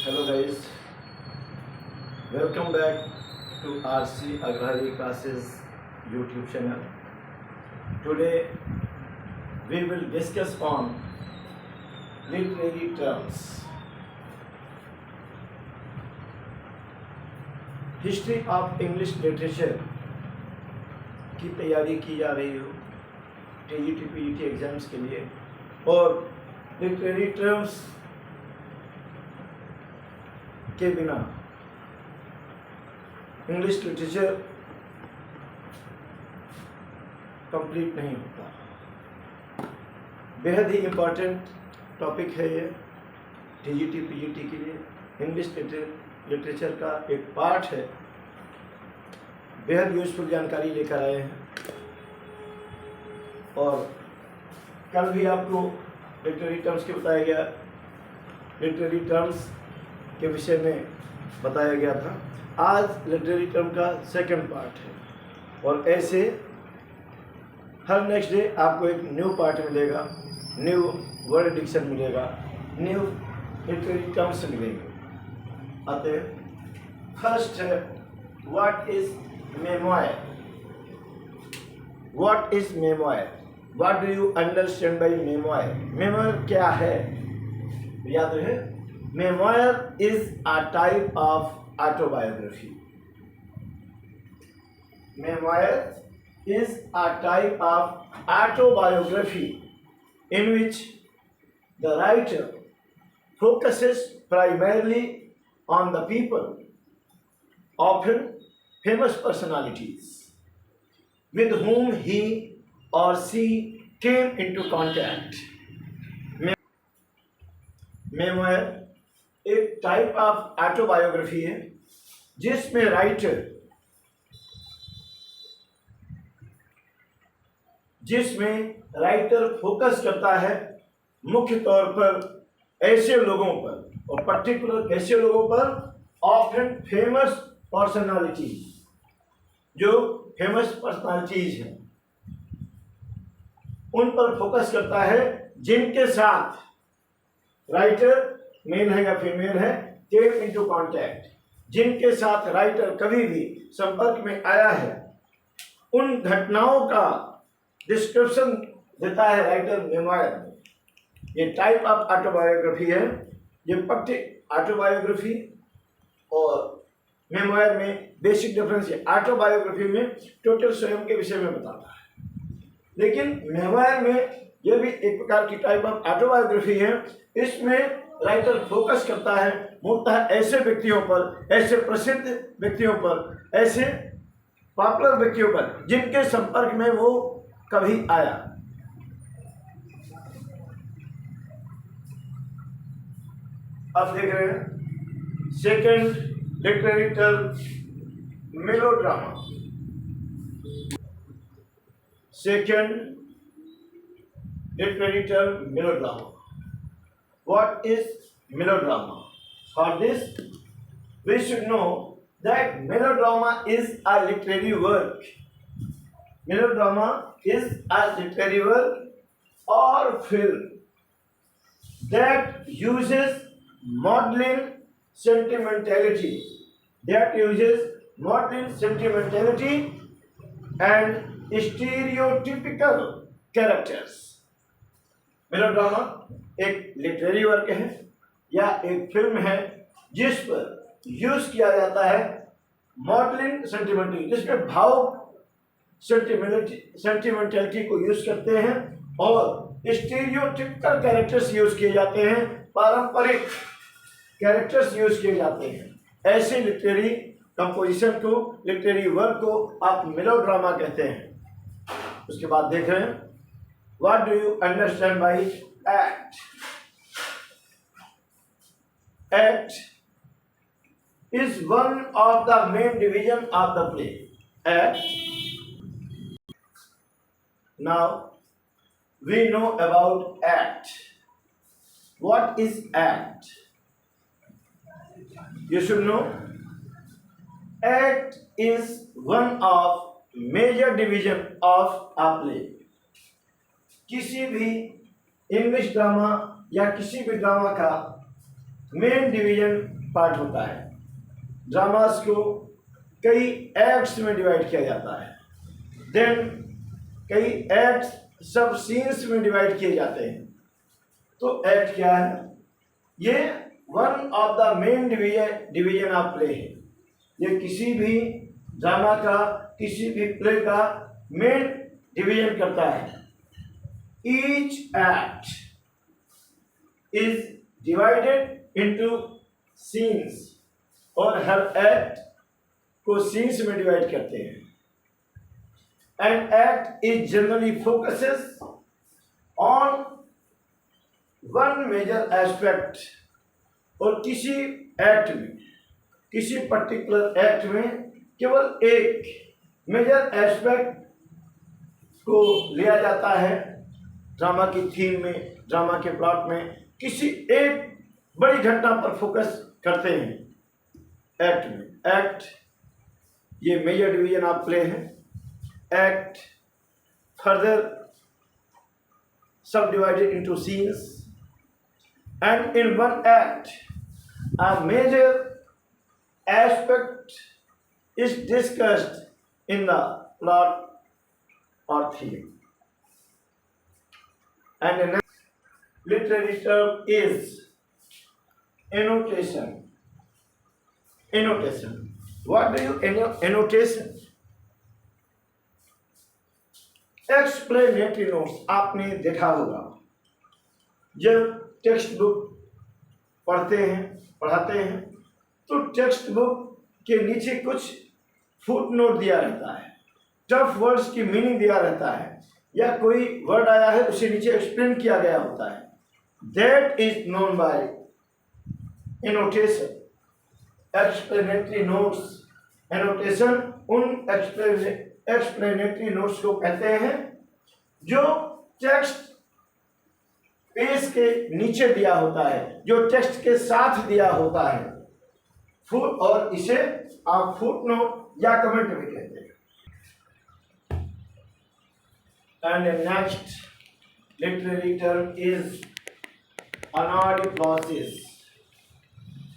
Hello guys, welcome back to RC Agrari Classes YouTube channel. Today we will discuss on literary terms. History of English literature की तैयारी की जा रही हो TGT PGT exams के लिए, और लिटरेरी टर्म्स के बिना इंग्लिश लिटरेचर कंप्लीट नहीं होता। बेहद ही इम्पोर्टेंट टॉपिक है ये टीजीटी पीजीटी के लिए। इंग्लिश लिटरेचर का एक पार्ट है, बेहद यूजफुल जानकारी लेकर आए हैं। और कल भी आपको लिटरेरी टर्म्स के बताया गया, लिटरेरी टर्म्स के विषय में बताया गया था। आज लिटरेरी टर्म का सेकंड पार्ट है, और ऐसे हर नेक्स्ट डे आपको एक न्यू पार्ट मिलेगा, न्यू वर्ड एडिक्शन मिलेगा, न्यू लिटरेरी टर्म्स मिलेंगे। आते हैं, फर्स्ट है what is memoir. What is memoir, what do you understand by memoir. Memoir क्या है, याद रहे, memoir is a type of autobiography. Memoir is a type of autobiography in which the writer focuses primarily on the people, often famous personalities, with whom he or she came into contact. Memoir एक type of autobiography है जिसमें writer focus करता है मुख्य तौर पर ऐसे लोगों पर, और पर्टिकुलर ऐसे लोगों पर, ऑफन फेमस पर्सनालिटीज, जो फेमस पर्सनालिटीज हैं उन पर फोकस करता है, जिनके साथ राइटर, मेल है या फीमेल है, केम इनटू कांटेक्ट, जिनके साथ राइटर कभी भी संपर्क में आया है, उन घटनाओं का डिस्क्रिप्शन देता है राइटर मेमोयर में। ये टाइप ऑफ ऑटोबायोग्राफी है। ये ऑटोबायोग्राफी और मेमोयर में बेसिक डिफरेंस है। ऑटोबायोग्राफी में टोटल स्वयं के विषय में बताता है, लेकिन मेमोयर में यह भी एक प्रकार की टाइप ऑफ ऑटोबायोग्राफी है। इसमें राइटर फोकस करता है मुख्यतः ऐसे व्यक्तियों पर, ऐसे प्रसिद्ध व्यक्तियों पर, ऐसे पॉपुलर व्यक्तियों पर, जिनके संपर्क में वो कभी आया। अब देख रहे हैं second literary term melodrama. Second literary term melodrama. What is melodrama? For this, we should know that melodrama is a literary work. Melodrama is a literary work or film that uses maudlin sentimentality. And stereotypical characters. Melodrama एक literary work है या एक film है जिस पर use किया जाता है मॉडलिंग सेंटिमेंटलिटी, जिसमें भाव सेंटिमेंटलिटी को यूज करते हैं, और स्टीरियोटिपिकल कैरेक्टर्स यूज किए जाते हैं, पारंपरिक कैरेक्टर्स यूज किए जाते हैं। ऐसे लिटरेरी कंपोजिशन को, लिटरेरी वर्क को आप मेलोड्रामा कहते हैं। उसके बाद देख रहे हैं, what do you understand by act? Act is one of the main division of the play. Act. Now we know about act. What is act? You should know. Act is one of major division of a play. किसी भी English drama या किसी भी drama का main division part होता है। Dramas को कई एक्ट्स में डिवाइड किया जाता है। देन कई एक्ट्स सब सीन्स में डिवाइड किए जाते हैं। तो एक्ट क्या है? ये one of the main division of play है। ये किसी भी ड्रामा का, किसी भी प्ले का मेन डिवीजन करता है। Each act is divided into scenes, और हर एक्ट को सीन्स में डिवाइड करते हैं। An act is generally focuses on one major aspect, और किसी एक्ट में, किसी पर्टिकुलर एक्ट में केवल एक मेजर एस्पेक्ट को लिया जाता है। ड्रामा की थीम में, ड्रामा के प्लॉट में किसी एक बड़ी घटना पर फोकस करते हैं एक्ट में। एक्ट ये मेजर डिवीजन ऑफ प्ले है। एक्ट फर्दर सब divided into scenes, and in one act a major aspect is discussed in the plot or theme. And the next literary term is annotation. Annotation. What do you annotation? Explanatory notes आपने देखा होगा, जब text book पढ़ाते हैं तो text book के नीचे कुछ फुट नोट दिया रहता है, टफ वर्ड्स की मीनिंग दिया रहता है, या कोई वर्ड आया है उसे नीचे एक्सप्लेन किया गया होता है। That is known by annotation. Explanatory notes, annotation उन एक्सप्लेनेटरी नोट्स को कहते हैं जो टेक्स्ट पेज के नीचे दिया होता है, जो टेक्स्ट के साथ दिया होता है, और इसे आप फुटनोट या कमेंट भी कहते हैं। And next literary term is anodiplausis.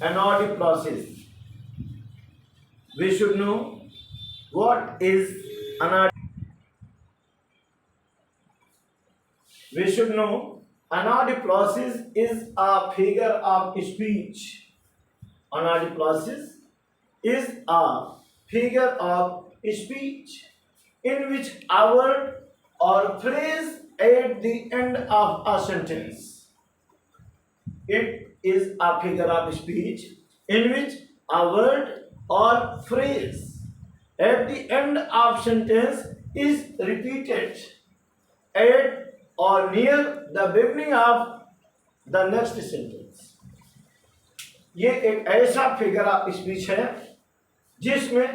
Anodiplausis. We should know what is we should know anodiplausis is a figure of speech. Anodiplausis is a figure of speech in which a word or phrase at the end of a sentence. It is a figure of speech in which a word or phrase at the end of sentence is repeated at or near the beginning of the next sentence. ये एक ऐसा figure of speech है जिसमें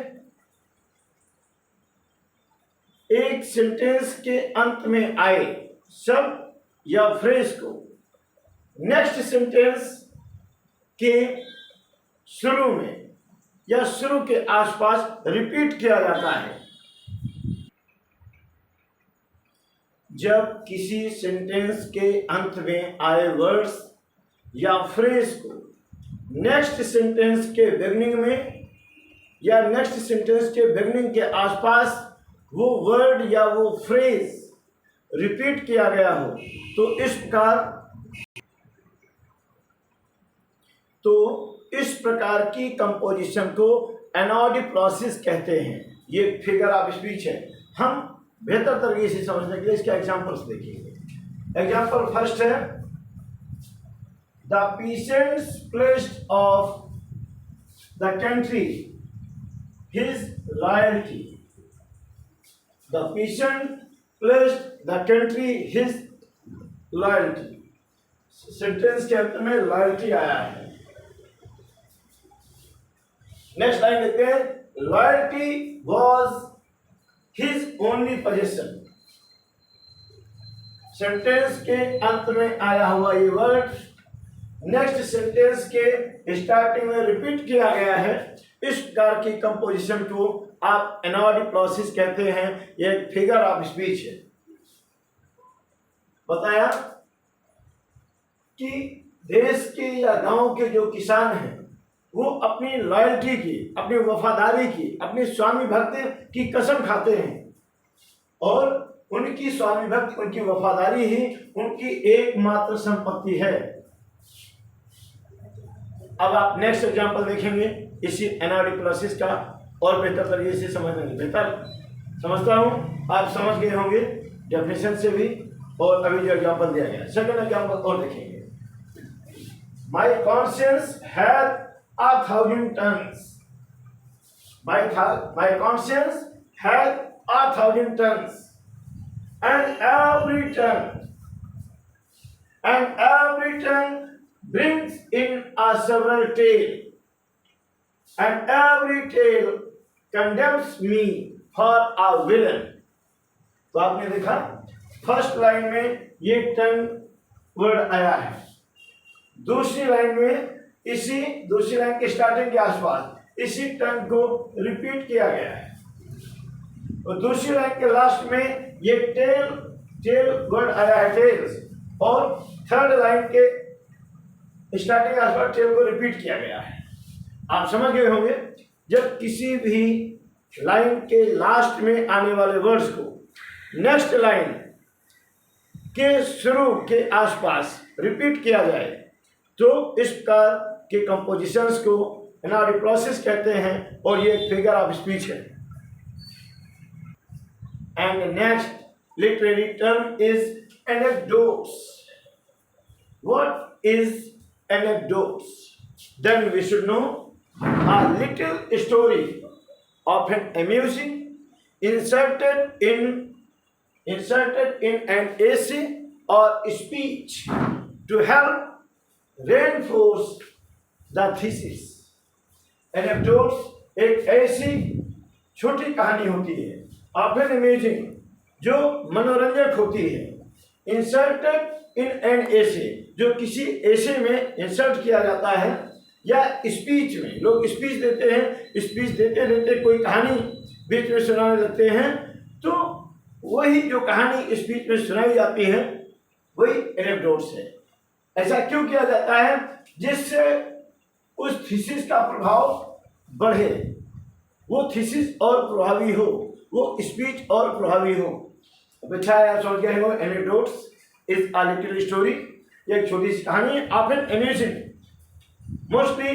एक sentence के अंत में आए शब्द या फ्रेज को नेक्स्ट सेंटेंस के शुरू में या शुरू के आसपास रिपीट किया जाता है। जब किसी सेंटेंस के अंत में आए वर्ड्स या फ्रेज को नेक्स्ट सेंटेंस के बिगनिंग में या नेक्स्ट सेंटेंस के बिगनिंग के आसपास वो वर्ड या वो फ्रेज रिपीट किया गया हो, तो इस प्रकार की कंपोजिशन को एनॉडिप्लॉसिस कहते हैं। ये फिगर ऑफ स्पीच है। हम बेहतर तरीके से समझने के लिए इसके एग्जांपल्स देखेंगे। एग्जांपल फर्स्ट है the peasants placed of the country his loyalty. The pheasant placed the country his loyalty. Sentence के अंत में लॉयल्टी आया है। नेक्स्ट लाइन देखते हैं loyalty was his only possession. Sentence के अंत में आया हुआ ये वर्ड नेक्स्ट सेंटेंस के स्टार्टिंग में रिपीट किया गया है। इस प्रकार की कंपोजिशन को आप एनॉडिप्लॉसिस कहते हैं। यह एक फिगर ऑफ स्पीच है। बताया कि देश के या गांव के जो किसान हैं वो अपनी लॉयल्टी की, अपनी वफादारी की, अपनी स्वामी भक्ति की कसम खाते हैं और उनकी स्वामी भक्ति, उनकी वफादारी ही उनकी एकमात्र संपत्ति है। अब आप नेक्स्ट एग्जांपल देखेंगे इसी एनारोडिक प्रोसेस का और बेहतर तरीके से समझने में बेहतर समझता हूं आप समझ गए होंगे डेफिनेशन से भी, और अभी जो एग्जांपल दिया गया सेकंड एग्जांपल और देखेंगे। माई conscience had 1,000 tons. My conscience had 1,000 tons, and every ton brings in a several tale, and every tale condemns me for a villain. तो आपने देखा फर्स्ट लाइन में ये टन वर्ड आया है, दूसरी लाइन में इसी दूसरी लाइन के स्टार्टिंग के आसपास इसी टर्म को रिपीट किया गया है, और दूसरी लाइन के लास्ट में ये टेल वर्ड आया है, टेल्स, और थर्ड लाइन के स्टार्टिंग के आसपास टेल को रिपीट किया गया है। आप समझ गए होंगे जब किसी भी लाइन के लास्ट में आने वाले वर्ड्स को नेक्स्ट लाइन के शुरू के आसपास रिपीट किया जाए तो इस प्रकार के कंपोजिशंस को एनारोडिक प्रोसेस कहते हैं, और ये एक फिगर ऑफ स्पीच है। And next literary term is anecdotes. What is anecdotes? Then we should know a little story, often amusing, inserted in an essay or speech to help reinforce the thesis. Anecdotes एक ऐसी छोटी कहानी होती है, often amusing, जो मनोरंजक होती है, inserted in an essay, जो किसी essay में insert किया जाता है, या स्पीच में लोग स्पीच देते हैं, स्पीच देते देते कोई कहानी बीच में सुनाने लगते हैं, तो वही जो कहानी स्पीच में सुनाई जाती है वही एनेक्डोट्स है। ऐसा क्यों किया जाता है? जिससे उस थीसिस का प्रभाव बढ़े, वो थीसिस और प्रभावी हो, वो स्पीच और प्रभावी हो। अच्छा है, समझ गए हो। Anecdotes is a little story, एक छोटी सी कहानी, ऑफन अम्यूजिंग, मोस्टली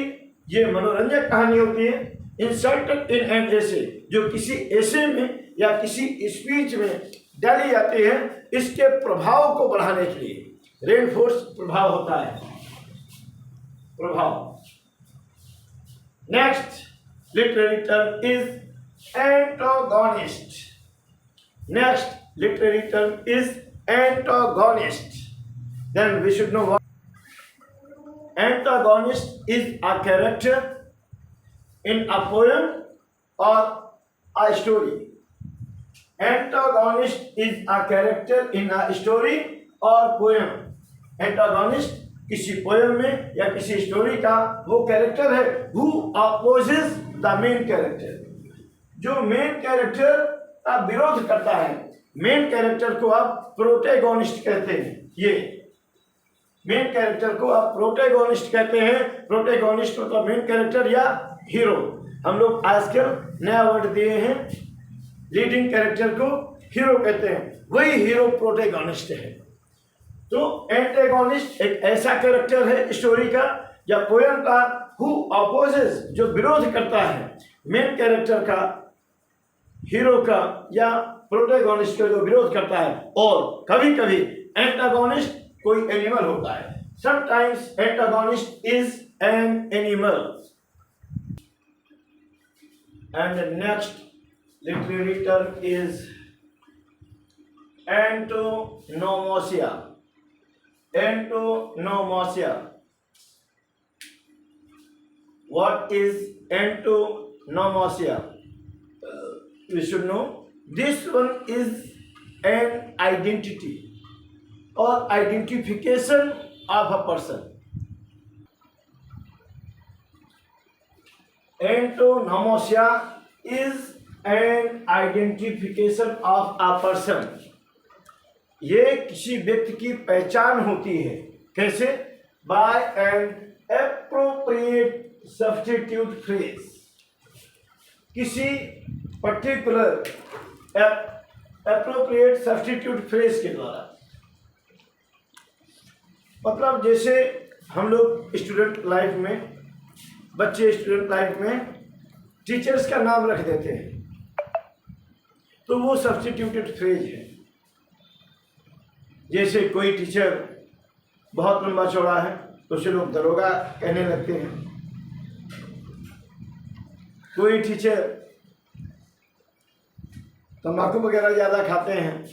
ये मनोरंजक कहानी होती है, इंसर्टेड इन एन एसे, जो किसी एसे में या किसी स्पीच में डाली जाती है, इसके प्रभाव को बढ़ाने के लिए। रेनफोर्स प्रभाव होता है, प्रभाव। Next literary term is antagonist. Next literary term is antagonist. Then we should know Antagonist is a character in a poem or a story. Antagonist is a character in a story or poem. Antagonist किसी poem में या किसी story का वो character है who opposes the main character, जो main character का विरोध करता है। मेन कैरेक्टर को आप प्रोटैगोनिस्ट कहते हैं। ये मेन कैरेक्टर को आप प्रोटैगोनिस्ट कहते हैं। प्रोटैगोनिस्ट मतलब मेन कैरेक्टर या हीरो। हम लोग आजकल नया वर्ड दिए हैं, लीडिंग कैरेक्टर को हीरो कहते हैं, वही हीरो प्रोटैगोनिस्ट है। तो एंटागोनिस्ट एक ऐसा कैरेक्टर है स्टोरी का या पोएम का हु अपोजेस, जो विरोध करता है मेन कैरेक्टर का, हीरो का या प्रोटैगोनिस्ट का, जो विरोध करता है। और कभी कभी एंटागोनिस्ट कोई एनिमल होता है। Sometimes antagonist is an animal. And next literary term is antonomasia. Antonomasia, what is antonomasia? We should know this one is an identity or identification of a person. Antonomosia is an identification of a person. ये किसी व्यक्ति की पहचान होती है। कैसे? By an appropriate substitute phrase, किसी particular appropriate substitute phrase के द्वारा। मतलब जैसे हम लोग स्टूडेंट लाइफ में, बच्चे स्टूडेंट लाइफ में टीचर्स का नाम रख देते हैं, तो वो सब्स्टिट्यूटेड फ्रेज है। जैसे कोई टीचर बहुत लंबा चौड़ा है तो उसे लोग दरोगा कहने लगते हैं। कोई टीचर तंबाकू वगैरह ज़्यादा खाते हैं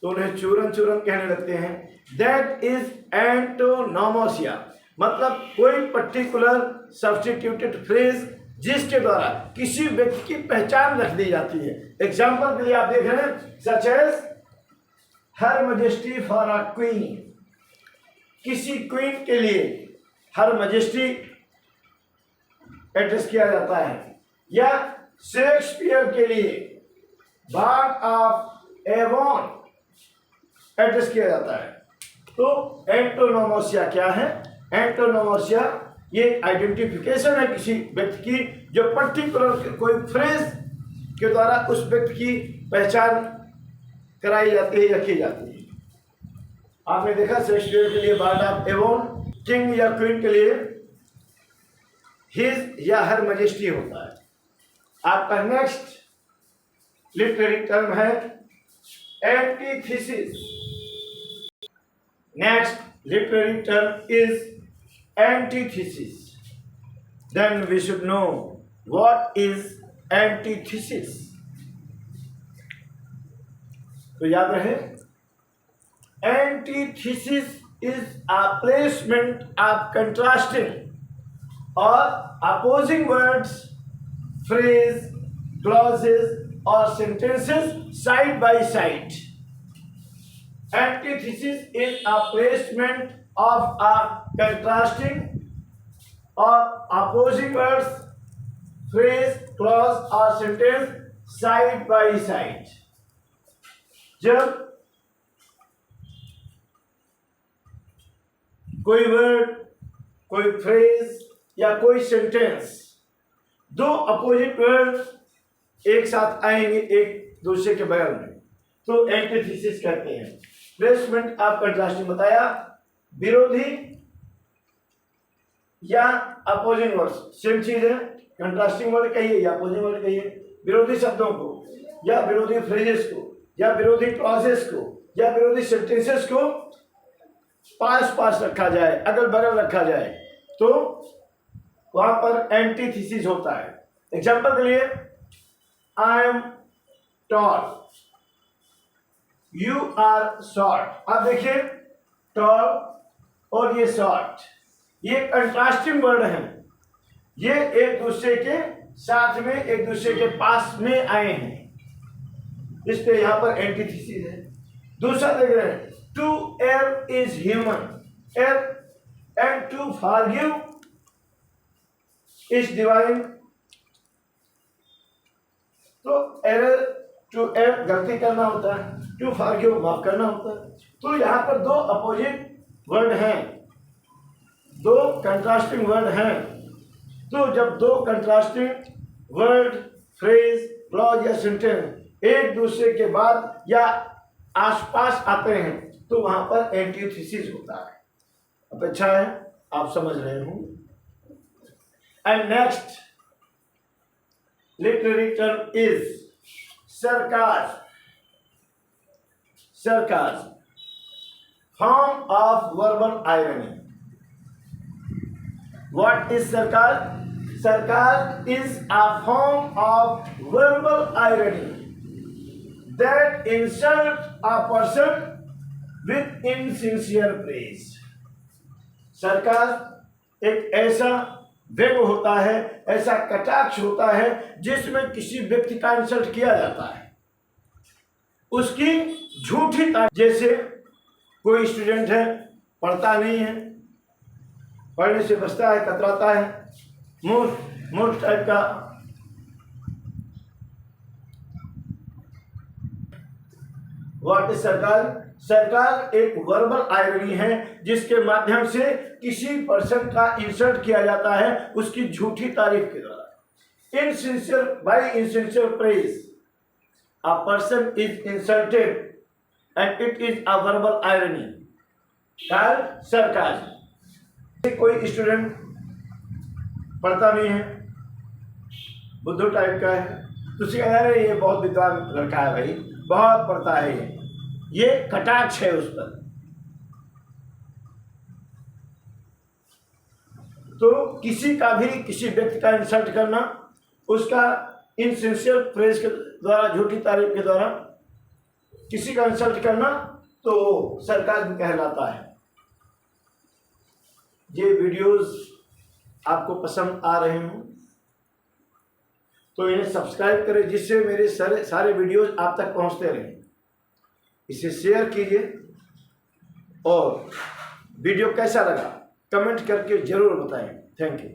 तो उन्हें चूरन चूरन कहने लगते हैं। दैट इज एंटोनोमोसिया, मतलब कोई पर्टिकुलर सब्स्टिट्यूटेड फ्रेज जिसके द्वारा किसी व्यक्ति की पहचान रख दी जाती है। एग्जाम्पल के लिए आप देख रहे हैं, such as her majesty for a queen, किसी क्वीन के लिए हर मजेस्टी एड्रेस किया जाता है, या शेक्सपियर के लिए बार्ड ऑफ एवॉन एड्रेस किया जाता है। तो एंटोनोमोसिया क्या है? एंटोनोमोसिया ये आइडेंटिफिकेशन है किसी व्यक्ति की, जो पर्टिकुलर कोई फ्रेज के द्वारा उस व्यक्ति की पहचान कराई जाती है या की जाती है। आपने देखा शेक्सपियर के लिए बार्ड ऑफ एवॉन, किंग या क्वीन के लिए हिज या हर मजेस्टी होता है। आपका नेक्स्ट लिटरेरी टर्म है antithesis. Next literary term is antithesis. Then we should know what is antithesis. तो याद रहे, antithesis is a placement of contrasting or opposing words, phrase, clauses or sentences side by side. Antithesis is a placement of a contrasting or opposing words, phrase, clause or sentence side by side. जब कोई word, कोई phrase या कोई sentence, दो opposite word एक साथ आएंगे एक दूसरे के बगल में, तो एंटीथीसिस कहते हैं। प्लेसमेंट ऑफ कंट्रास्टिंग बताया, विरोधी या अपोजिंग वर्ड्स सेम चीज है। कंट्रास्टिंग वर्ड कहिए या अपोजिंग वर्ड कहिए, विरोधी शब्दों को या विरोधी फ्रेजेस को या विरोधी क्लॉजेस को या विरोधी सेंटेंसेस को पास पास रखा जाए, अगल बगल रखा जाए, तो वहां पर एंटीथीसिस होता है। एग्जांपल के लिए, I am tall, you are short. आप देखिए, टॉल और ये शॉर्ट, ये कंट्रास्टिंग वर्ड हैं, ये एक दूसरे के साथ में, एक दूसरे के पास में आए हैं, इस पे यहां पर एंटीथीसिस है। दूसरा देख रहे हैं, to err is human, err and to forgive is divine. तो एरर, टू एयर गलती करना होता है, टू फॉरगिव माफ करना होता है। तो यहां पर दो अपोजिट वर्ड हैं, दो कंट्रास्टिंग वर्ड हैं। तो जब दो कंट्रास्टिंग वर्ड, फ्रेज, क्लॉज या सेंटेंस एक दूसरे के बाद या आसपास आते हैं, तो वहां पर एंटीथीसिस होता है। अपेक्षा है आप समझ रहे हो। And next literary term is sarcasm. Sarcasm, form of verbal irony. What is sarcasm? Sarcasm is a form of verbal irony that insults a person with insincere praise. sarcasm एक ऐसा व्यंग होता है, ऐसा कटाक्ष होता है जिसमें किसी व्यक्ति का इंसल्ट किया जाता है, उसकी झूठी। जैसे कोई स्टूडेंट है, पढ़ता नहीं है, पढ़ने से बचता है, कतराता है, मूर्ख टाइप का, व्हाट इज सरकार? सरकार एक वर्बल आयरनी है जिसके माध्यम से किसी पर्सन का इंसल्ट किया जाता है उसकी झूठी तारीफ के द्वारा। Insincere, by insincere praise a person is insulted and it is a verbal irony called sarcasm. कोई स्टूडेंट पढ़ता नहीं है, बुद्धू टाइप का है, तो उसे कह रहे ये बहुत विद्वान लड़का है भाई, बहुत पढ़ता है, ये कटाक्ष है उस पर। तो किसी का भी किसी व्यक्ति का इंसल्ट करना, उसका इनसिंसियर प्रेज के द्वारा, झूठी तारीफ के द्वारा किसी का इंसल्ट करना, तो सरकाज़म कहलाता है। ये वीडियोस आपको पसंद आ रहे हों तो इन्हें सब्सक्राइब करें जिससे मेरे सारे वीडियोस आप तक पहुंचते रहें। इसे शेयर कीजिए और वीडियो कैसा लगा कमेंट करके ज़रूर बताएं। Thank you.